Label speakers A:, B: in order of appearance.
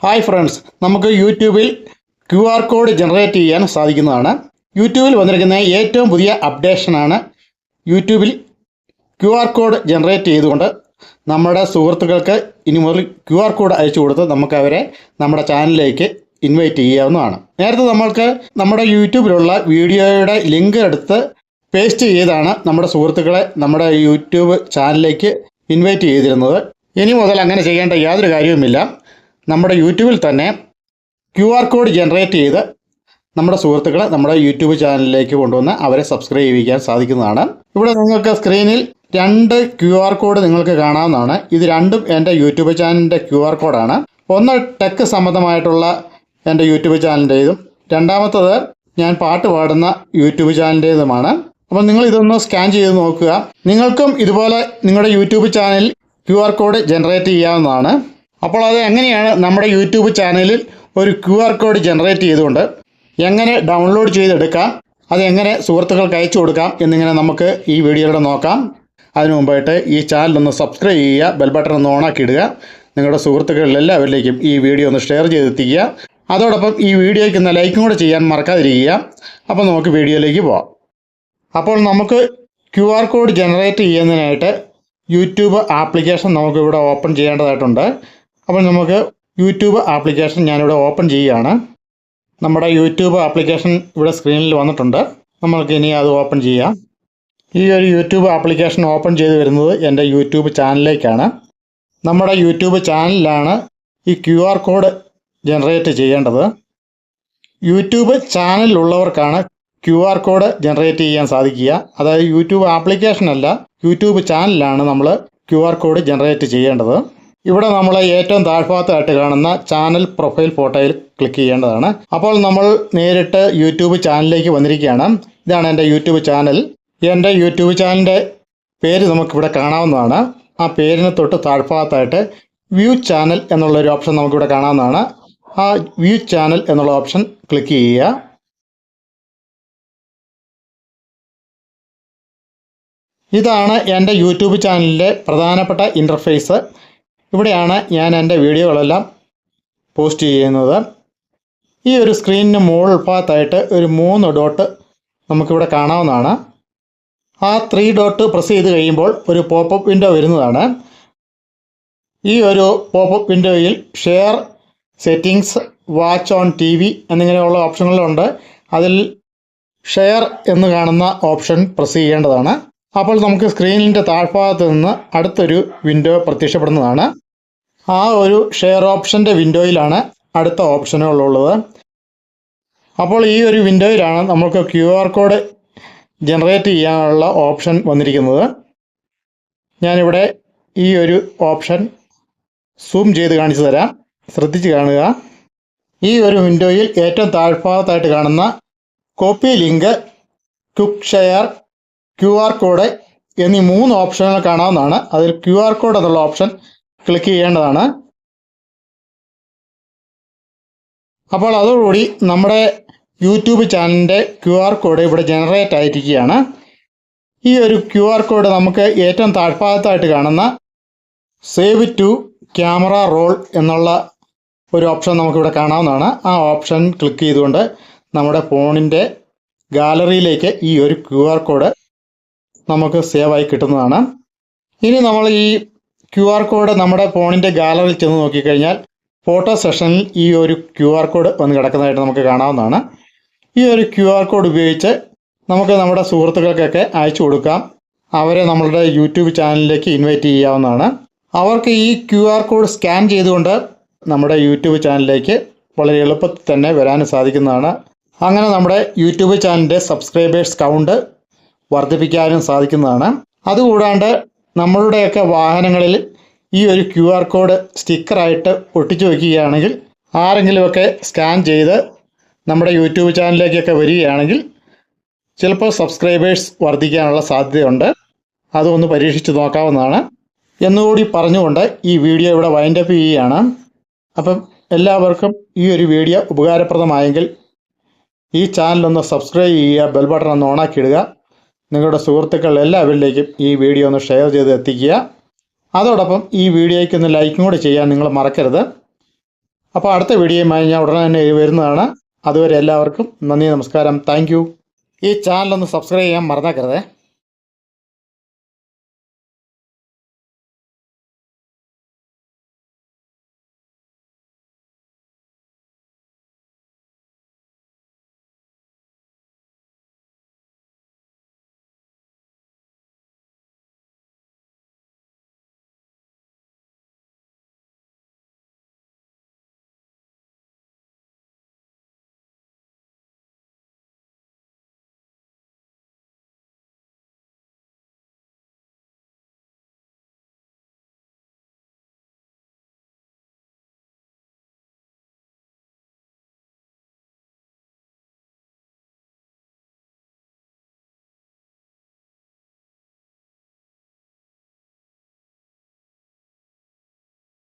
A: Hi friends, നമുക്ക് യൂട്യൂബിൽ QR code generate ചെയ്യാൻ സാധിക്കുന്നതാണ്. യൂട്യൂബിൽ വന്നിരിക്കുന്ന ഏറ്റവും പുതിയ അപ്ഡേഷനാണ്. യൂട്യൂബിൽ QR കോഡ് ജനറേറ്റ് ചെയ്തുകൊണ്ട് നമ്മുടെ സുഹൃത്തുക്കൾക്ക് ഇനി മുതൽ QR കോഡ് അയച്ചു കൊടുത്ത് നമുക്ക് അവരെ നമ്മുടെ ചാനലിലേക്ക് ഇൻവൈറ്റ് ചെയ്യാവുന്നതാണ്. നേരത്തെ നമ്മൾക്ക് നമ്മുടെ യൂട്യൂബിലുള്ള വീഡിയോയുടെ ലിങ്ക് എടുത്ത് പേസ്റ്റ് ചെയ്താണ് നമ്മുടെ സുഹൃത്തുക്കളെ നമ്മുടെ യൂട്യൂബ് ചാനലിലേക്ക് ഇൻവൈറ്റ് ചെയ്തിരുന്നത്. ഇനി മുതൽ അങ്ങനെ ചെയ്യേണ്ട യാതൊരു കാര്യവുമില്ല. നമ്മുടെ യൂട്യൂബിൽ തന്നെ QR കോഡ് ജനറേറ്റ് ചെയ്ത് നമ്മുടെ സുഹൃത്തുക്കളെ നമ്മുടെ യൂട്യൂബ് ചാനലിലേക്ക് കൊണ്ടുവന്ന് അവരെ സബ്സ്ക്രൈബ് ചെയ്യിക്കാൻ സാധിക്കുന്നതാണ്. ഇവിടെ നിങ്ങൾക്ക് സ്ക്രീനിൽ 2 QR കോഡ് നിങ്ങൾക്ക് കാണാവുന്നതാണ്. ഇത് രണ്ടും എൻ്റെ യൂട്യൂബ് ചാനലിൻ്റെ QR കോഡാണ്. ഒന്ന് ടെക് സംബന്ധമായിട്ടുള്ള എൻ്റെ യൂട്യൂബ് ചാനലിൻ്റേതും രണ്ടാമത്തത് ഞാൻ പാട്ട് പാടുന്ന യൂട്യൂബ് ചാനലിൻ്റേതുമാണ്. അപ്പോൾ നിങ്ങൾ ഇതൊന്ന് സ്കാൻ ചെയ്ത് നോക്കുക. നിങ്ങൾക്കും ഇതുപോലെ നിങ്ങളുടെ യൂട്യൂബ് ചാനലിൽ QR കോഡ് ജനറേറ്റ് ചെയ്യാവുന്നതാണ്. അപ്പോൾ അത് എങ്ങനെയാണ് നമ്മുടെ യൂട്യൂബ് ചാനലിൽ ഒരു QR കോഡ് ജനറേറ്റ് ചെയ്തുകൊണ്ട് എങ്ങനെ ഡൗൺലോഡ് ചെയ്തെടുക്കാം, അതെങ്ങനെ സുഹൃത്തുക്കൾക്ക് അയച്ചു കൊടുക്കാം എന്നിങ്ങനെ നമുക്ക് ഈ വീഡിയോയിലൂടെ നോക്കാം. അതിനു മുമ്പായിട്ട് ഈ ചാനലൊന്ന് സബ്സ്ക്രൈബ് ചെയ്യുക, ബെൽ ബട്ടൺ ഒന്ന് ഓണാക്കി ഇടുക. നിങ്ങളുടെ സുഹൃത്തുക്കളിൽ എല്ലാവരിലേക്കും ഈ വീഡിയോ ഒന്ന് ഷെയർ ചെയ്തെത്തിക്കുക. അതോടൊപ്പം ഈ വീഡിയോയ്ക്ക് ഒന്ന് ലൈക്കും കൂടെ ചെയ്യാൻ മറക്കാതിരിക്കുക. അപ്പോൾ നമുക്ക് വീഡിയോയിലേക്ക് പോകാം. അപ്പോൾ നമുക്ക് QR കോഡ് ജനറേറ്റ് ചെയ്യുന്നതിനായിട്ട് യൂട്യൂബ് ആപ്ലിക്കേഷൻ നമുക്കിവിടെ ഓപ്പൺ ചെയ്യേണ്ടതായിട്ടുണ്ട്. അപ്പോൾ നമുക്ക് യൂട്യൂബ് ആപ്ലിക്കേഷൻ ഞാനിവിടെ ഓപ്പൺ ചെയ്യുകയാണ്. നമ്മുടെ യൂട്യൂബ് ആപ്ലിക്കേഷൻ ഇവിടെ സ്ക്രീനിൽ വന്നിട്ടുണ്ട്. നമ്മൾക്ക് ഇനി അത് ഓപ്പൺ ചെയ്യാം. ഈ ഒരു യൂട്യൂബ് ആപ്ലിക്കേഷൻ ഓപ്പൺ ചെയ്ത് വരുന്നത് എൻ്റെ യൂട്യൂബ് ചാനലിലേക്കാണ്. നമ്മുടെ യൂട്യൂബ് ചാനലിലാണ് ഈ QR കോഡ് ജനറേറ്റ് ചെയ്യേണ്ടത്. യൂട്യൂബ് ചാനലിലുള്ളവർക്കാണ് QR കോഡ് ജനറേറ്റ് ചെയ്യാൻ സാധിക്കുക. അതായത് യൂട്യൂബ് ആപ്ലിക്കേഷനല്ല, യൂട്യൂബ് ചാനലിലാണ് നമ്മൾ QR കോഡ് ജനറേറ്റ് ചെയ്യേണ്ടത്. ഇവിടെ നമ്മൾ ഏറ്റവും താഴ്ഭാഗത്തായിട്ട് കാണുന്ന ചാനൽ പ്രൊഫൈൽ ഫോട്ടോയിൽ ക്ലിക്ക് ചെയ്യേണ്ടതാണ്. അപ്പോൾ നമ്മൾ നേരിട്ട് യൂട്യൂബ് ചാനലിലേക്ക് വന്നിരിക്കുകയാണ്. ഇതാണ് എൻ്റെ യൂട്യൂബ് ചാനൽ. എൻ്റെ യൂട്യൂബ് ചാനലിൻ്റെ പേര് നമുക്കിവിടെ കാണാവുന്നതാണ്. ആ പേരിന് തൊട്ട് താഴ്ഭാഗത്തായിട്ട് വ്യൂ ചാനൽ എന്നുള്ളൊരു ഓപ്ഷൻ നമുക്കിവിടെ കാണാവുന്നതാണ്. ആ വ്യൂ ചാനൽ എന്നുള്ള ഓപ്ഷൻ ക്ലിക്ക് ചെയ്യുക. ഇതാണ് എൻ്റെ യൂട്യൂബ് ചാനലിലെ പ്രധാനപ്പെട്ട ഇൻ്റർഫേസ്. ഇവിടെയാണ് ഞാൻ എൻ്റെ വീഡിയോകളെല്ലാം പോസ്റ്റ് ചെയ്യുന്നത്. ഈ ഒരു സ്ക്രീനിന് മുകൾ ഭാഗത്തായിട്ട് ഒരു 3 ഡോട്ട് നമുക്കിവിടെ കാണാവുന്നതാണ്. ആ 3 ഡോട്ട് പ്രസ് ചെയ്ത് കഴിയുമ്പോൾ ഒരു പോപ്പപ്പ് വിൻഡോ വരുന്നതാണ്. ഈ ഒരു പോപ്പപ്പ് വിൻഡോയിൽ share, settings, watch on TV എന്നിങ്ങനെയുള്ള ഓപ്ഷനുകളുണ്ട്. അതിൽ ഷെയർ എന്ന് കാണുന്ന ഓപ്ഷൻ പ്രസ് ചെയ്യേണ്ടതാണ്. അപ്പോൾ നമുക്ക് സ്ക്രീനിൻ്റെ താഴ്ഭാഗത്ത് നിന്ന് അടുത്തൊരു വിൻഡോ പ്രത്യക്ഷപ്പെടുന്നതാണ്. ആ ഒരു ഷെയർ ഓപ്ഷൻ്റെ വിൻഡോയിലാണ് അടുത്ത ഓപ്ഷനുകളുള്ളത്. അപ്പോൾ ഈ ഒരു വിൻഡോയിലാണ് നമുക്ക് QR കോഡ് ജനറേറ്റ് ചെയ്യാനുള്ള ഓപ്ഷൻ വന്നിരിക്കുന്നത്. ഞാനിവിടെ ഈ ഒരു ഓപ്ഷൻ സൂം ചെയ്ത് കാണിച്ചു തരാം, ശ്രദ്ധിച്ച് കാണുക. ഈ ഒരു വിൻഡോയിൽ ഏറ്റവും താഴ്ഭാഗത്തായിട്ട് കാണുന്ന copy link, quick share, QR code എന്നീ 3 ഓപ്ഷനുകൾ കാണാവുന്നതാണ്. അതിൽ QR കോഡ് എന്നുള്ള ഓപ്ഷൻ ക്ലിക്ക് ചെയ്യേണ്ടതാണ്. അപ്പോൾ അതോടുകൂടി നമ്മുടെ യൂട്യൂബ് ചാനലിൻ്റെ QR കോഡ് ഇവിടെ ജനറേറ്റ് ആയിരിക്കുകയാണ്. ഈ ഒരു QR കോഡ് നമുക്ക് ഏറ്റവും താഴ്ഭാഗത്തായിട്ട് കാണുന്ന സേവ് ടു ക്യാമറ റോൾ എന്നുള്ള ഒരു ഓപ്ഷൻ നമുക്കിവിടെ കാണാവുന്നതാണ്. ആ ഓപ്ഷൻ ക്ലിക്ക് ചെയ്തുകൊണ്ട് നമ്മുടെ ഫോണിൻ്റെ ഗാലറിയിലേക്ക് ഈ ഒരു QR കോഡ് നമുക്ക് സേവായി കിട്ടുന്നതാണ്. ഇനി നമ്മൾ ഈ QR കോഡ് നമ്മുടെ ഫോണിൻ്റെ ഗാലറിയിൽ ചെന്ന് നോക്കിക്കഴിഞ്ഞാൽ ഫോട്ടോ സെഷനിൽ ഈ ഒരു QR കോഡ് വന്ന് കിടക്കുന്നതായിട്ട് നമുക്ക് കാണാവുന്നതാണ്. ഈ ഒരു QR കോഡ് ഉപയോഗിച്ച് നമുക്ക് നമ്മുടെ സുഹൃത്തുക്കൾക്കൊക്കെ അയച്ചു കൊടുക്കാം. അവരെ നമ്മളുടെ യൂട്യൂബ് ചാനലിലേക്ക് ഇൻവൈറ്റ് ചെയ്യാവുന്നതാണ്. അവർക്ക് ഈ QR കോഡ് സ്കാൻ ചെയ്തുകൊണ്ട് നമ്മുടെ യൂട്യൂബ് ചാനലിലേക്ക് വളരെ എളുപ്പത്തിൽ തന്നെ വരാനും സാധിക്കുന്നതാണ്. അങ്ങനെ നമ്മുടെ യൂട്യൂബ് ചാനലിൻ്റെ സബ്സ്ക്രൈബേഴ്സ് കൗണ്ട് വർദ്ധിപ്പിക്കാനും സാധിക്കുന്നതാണ്. അതുകൂടാണ്ട് നമ്മളുടെയൊക്കെ വാഹനങ്ങളിൽ ഈ ഒരു QR കോഡ് സ്റ്റിക്കറായിട്ട് ഒട്ടിച്ചു വയ്ക്കുകയാണെങ്കിൽ ആരെങ്കിലുമൊക്കെ സ്കാൻ ചെയ്ത് നമ്മുടെ യൂട്യൂബ് ചാനലിലേക്കൊക്കെ വരികയാണെങ്കിൽ ചിലപ്പോൾ സബ്സ്ക്രൈബേഴ്സ് വർദ്ധിക്കാനുള്ള സാധ്യതയുണ്ട്. അതൊന്ന് പരീക്ഷിച്ച് നോക്കാവുന്നതാണ്. എന്നുകൂടി പറഞ്ഞുകൊണ്ട് ഈ വീഡിയോ ഇവിടെ വൈൻഡപ്പ് ചെയ്യുകയാണ്. അപ്പം എല്ലാവർക്കും ഈ ഒരു വീഡിയോ ഉപകാരപ്രദമായെങ്കിൽ ഈ ചാനലൊന്ന് സബ്സ്ക്രൈബ് ചെയ്യുക, ബെൽ ബട്ടൺ ഒന്ന് ഓണാക്കി ഇടുക. നിങ്ങളുടെ സുഹൃത്തുക്കൾ എല്ലാവരിലേക്കും ഈ വീഡിയോ ഒന്ന് ഷെയർ ചെയ്ത് എത്തിക്കുക. അതോടൊപ്പം ഈ വീഡിയോയ്ക്ക് ഒന്ന് ലൈക്കും കൂടെ ചെയ്യാൻ നിങ്ങൾ മറക്കരുത്. അപ്പോൾ അടുത്ത വീഡിയോയുമായി ഞാൻ ഉടനെ തന്നെ വരുന്നതാണ്. അതുവരെ എല്ലാവർക്കും നന്ദി, നമസ്കാരം, താങ്ക് യു. ഈ ചാനലൊന്ന് സബ്സ്ക്രൈബ് ചെയ്യാൻ മറന്നേക്കരുതേ.